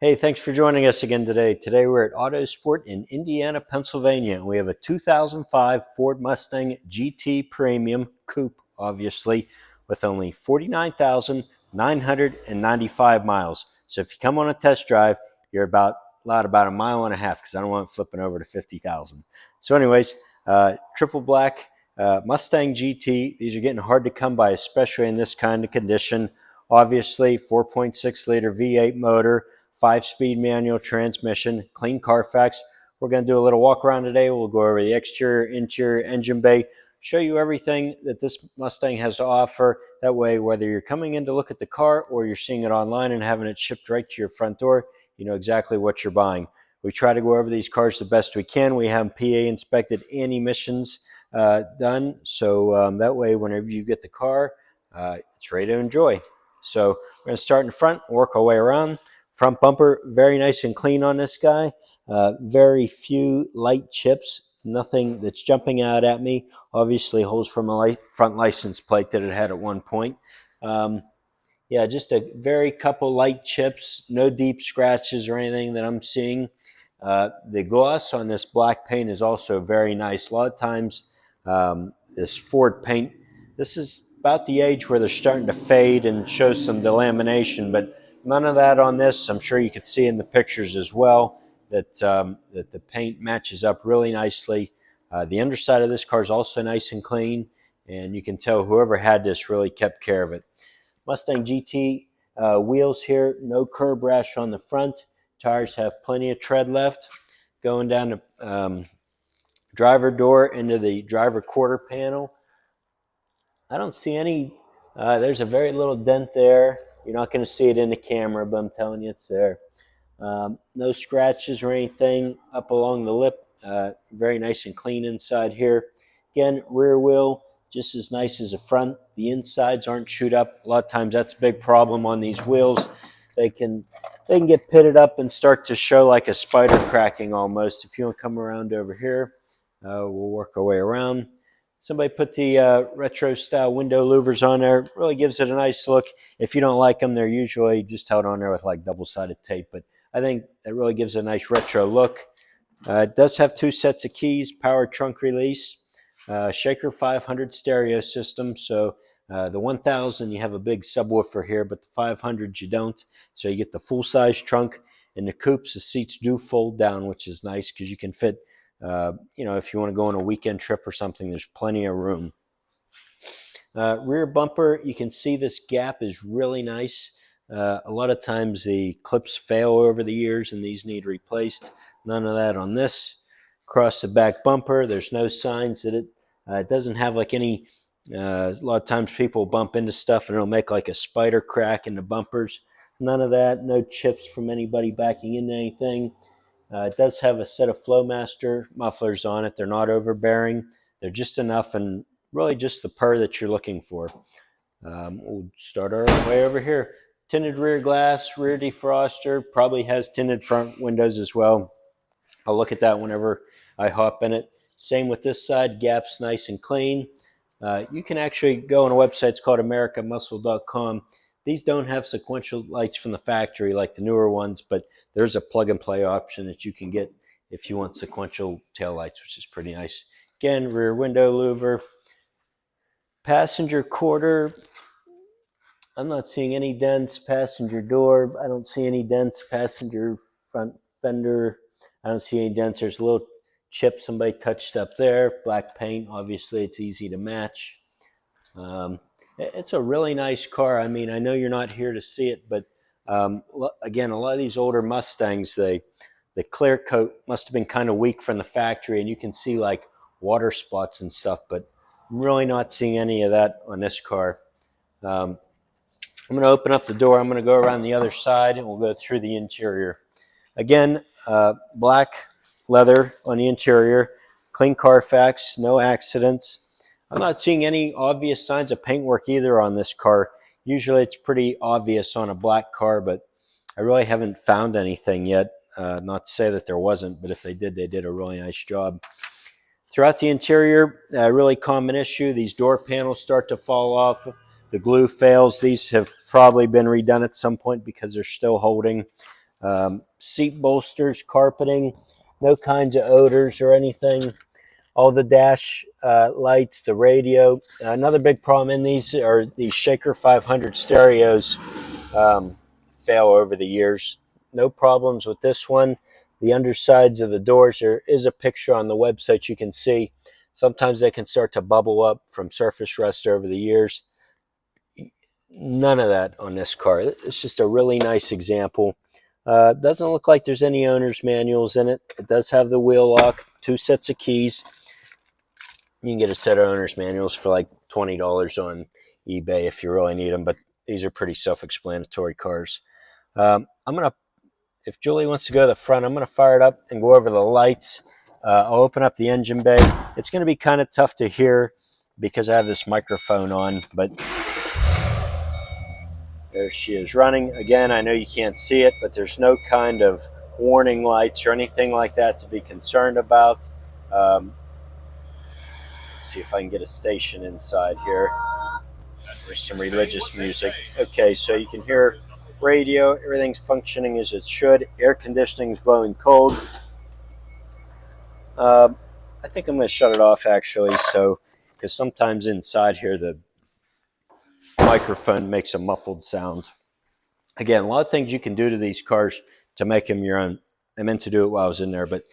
Hey, thanks for joining us again today. Today we're at Auto Sport in Indiana, Pennsylvania. We have a 2005 Ford Mustang GT Premium Coupe, obviously, with only 49,995 miles. So if you come on a test drive, you're about a mile and a half because I don't want it flipping over to 50,000. So anyways, triple black Mustang GT. These are getting hard to come by, especially in this kind of condition. Obviously, 4.6 liter V8 motor, 5-speed manual transmission, Clean Carfax. We're going to do a little walk around today. We'll go over the exterior, interior, engine bay, show you everything that this Mustang has to offer. That way, whether you're coming in to look at the car or you're seeing it online and having it shipped right to your front door, you know exactly what you're buying. We try to go over these cars the best we can. We have PA inspected and emissions done. So that way, whenever you get the car, it's ready to enjoy. So we're going to start in front, work our way around. Front bumper, very nice and clean on this guy. Very few light chips, nothing that's jumping out at me. Obviously holds from a front license plate that it had at one point. Yeah, just a very couple light chips, no deep scratches or anything that I'm seeing. The gloss on this black paint is also very nice. A lot of times this Ford paint, this is about the age where they're starting to fade and show some delamination, but none of that on this. I'm sure you could see in the pictures as well that that the paint matches up really nicely. The underside of this car is also nice and clean, and you can tell whoever had this really kept care of it. Mustang GT wheels here, no curb rash on the front. Tires have plenty of tread left. Going down the driver door into the driver quarter panel, I don't see any. There's a very little dent there. You're not going to see it in the camera, but I'm telling you it's there. No scratches or anything up along the lip. Very nice and clean inside here. Again, rear wheel, just as nice as the front. The insides aren't chewed up. A lot of times that's a big problem on these wheels. They can get pitted up and start to show like a spider cracking almost. If you want to come around over here, we'll work our way around. Somebody put the retro style window louvers on there. Really gives it a nice look. If you don't like them, they're usually just held on there with like double-sided tape, but I think that really gives a nice retro look. It does have two sets of keys, power trunk release, Shaker 500 stereo system. So the 1000, you have a big subwoofer here, but the 500 you don't. So you get the full-size trunk. In the coupes, the seats do fold down, which is nice because you can fit, if you want to go on a weekend trip or something, there's plenty of room. Rear bumper, you can see this gap is really nice. A lot of times the clips fail over the years and these need replaced. None of that on this. Across the back bumper, there's no signs that it doesn't have like any, a lot of times people bump into stuff and it'll make like a spider crack in the bumpers. None of that, no chips from anybody backing into anything. It does have a set of Flowmaster mufflers on it. They're not overbearing. They're just enough and really just the purr that you're looking for. We'll start our way over here. Tinted rear glass, rear defroster, probably has tinted front windows as well. I'll look at that whenever I hop in it. Same with this side, gaps nice and clean. You can actually go on a website, it's called americamuscle.com. These don't have sequential lights from the factory like the newer ones, but there's a plug and play option that you can get if you want sequential tail lights, which is pretty nice. Again, rear window louver. Passenger quarter, I'm not seeing any dents. Passenger door, I don't see any dents. Passenger front fender, I don't see any dents. There's a little chip somebody touched up there. Black paint, obviously it's easy to match. It's a really nice car. I mean, I know you're not here to see it, but again, a lot of these older Mustangs, the clear coat must have been kind of weak from the factory, and you can see like water spots and stuff, but I'm really not seeing any of that on this car. I'm going to open up the door. I'm going to go around the other side, and we'll go through the interior. Again, black leather on the interior, Clean Carfax, no accidents. I'm not seeing any obvious signs of paintwork either on this car. Usually it's pretty obvious on a black car, but I really haven't found anything yet. Not to say that there wasn't, but if they did a really nice job. Throughout the interior, a really common issue, these door panels start to fall off. The glue fails. These have probably been redone at some point because they're still holding. Seat bolsters, carpeting, no kinds of odors or anything. All the dash lights, the radio. Another big problem in these are these Shaker 500 stereos fail over the years. No problems with this one. The undersides of the doors, there is a picture on the website you can see. Sometimes they can start to bubble up from surface rust over the years. None of that on this car. It's just a really nice example. Doesn't look like there's any owner's manuals in it. It does have the wheel lock, 2 sets of keys. You can get a set of owner's manuals for like $20 on eBay if you really need them, but these are pretty self-explanatory cars. If Julie wants to go to the front, I'm going to fire it up and go over the lights. I'll open up the engine bay. It's going to be kind of tough to hear because I have this microphone on, but there she is running. Again, I know you can't see it, but there's no kind of warning lights or anything like that to be concerned about. Let's see if I can get a station inside here. There's some religious music. Okay, so you can hear radio. Everything's functioning as it should. Air conditioning is blowing cold. I think I'm going to shut it off actually, so because sometimes inside here the microphone makes a muffled sound. Again, a lot of things you can do to these cars to make them your own. I meant to do it while I was in there, but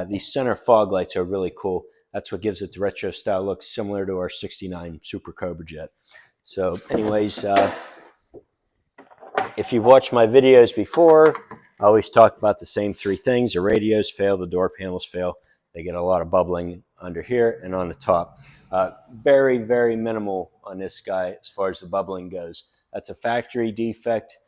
these center fog lights are really cool. That's what gives it the retro style look, similar to our 69 Super Cobra Jet. So anyways, if you've watched my videos before, I always talk about the same 3 things. The radios fail, the door panels fail. They get a lot of bubbling under here and on the top. Very, very minimal on this guy as far as the bubbling goes. That's a factory defect.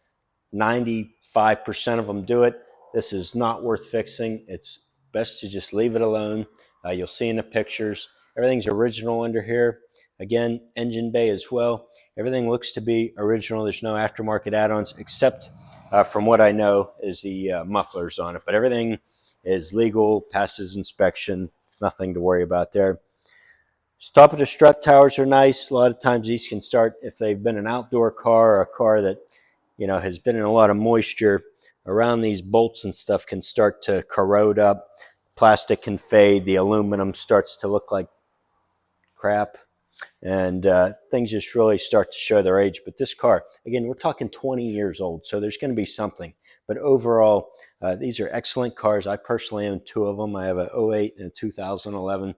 95% of them do it. This is not worth fixing. It's best to just leave it alone. You'll see in the pictures, everything's original under here. Again, engine bay as well. Everything looks to be original. There's no aftermarket add-ons except from what I know is the mufflers on it. But everything is legal, passes inspection, nothing to worry about there. Stop at the strut towers are nice. A lot of times these can start, if they've been an outdoor car or a car that has been in a lot of moisture around these bolts and stuff, can start to corrode up. Plastic can fade. The aluminum starts to look like crap. And things just really start to show their age. But this car, again, we're talking 20 years old, so there's going to be something. But overall, these are excellent cars. I personally own 2 of them. I have a 08 and a 2011.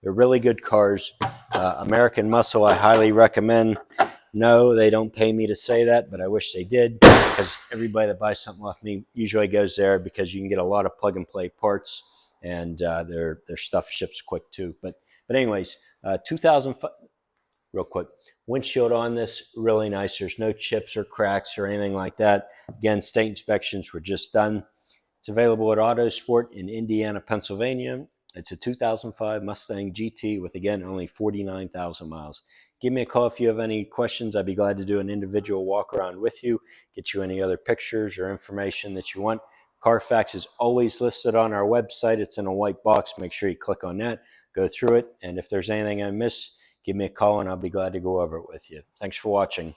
They're really good cars. American Muscle, I highly recommend. No, they don't pay me to say that, but I wish they did, because everybody that buys something off me usually goes there because you can get a lot of plug-and-play parts, and their stuff ships quick too. But anyways, 2005. Real quick, windshield on this, really nice. There's no chips or cracks or anything like that. Again, state inspections were just done. It's available at Autosport in Indiana, Pennsylvania. It's a 2005 Mustang GT with, again, only 49,000 miles. Give me a call if you have any questions. I'd be glad to do an individual walk around with you, get you any other pictures or information that you want. Carfax is always listed on our website. It's in a white box. Make sure you click on that, go through it, and if there's anything I miss, give me a call and I'll be glad to go over it with you. Thanks for watching.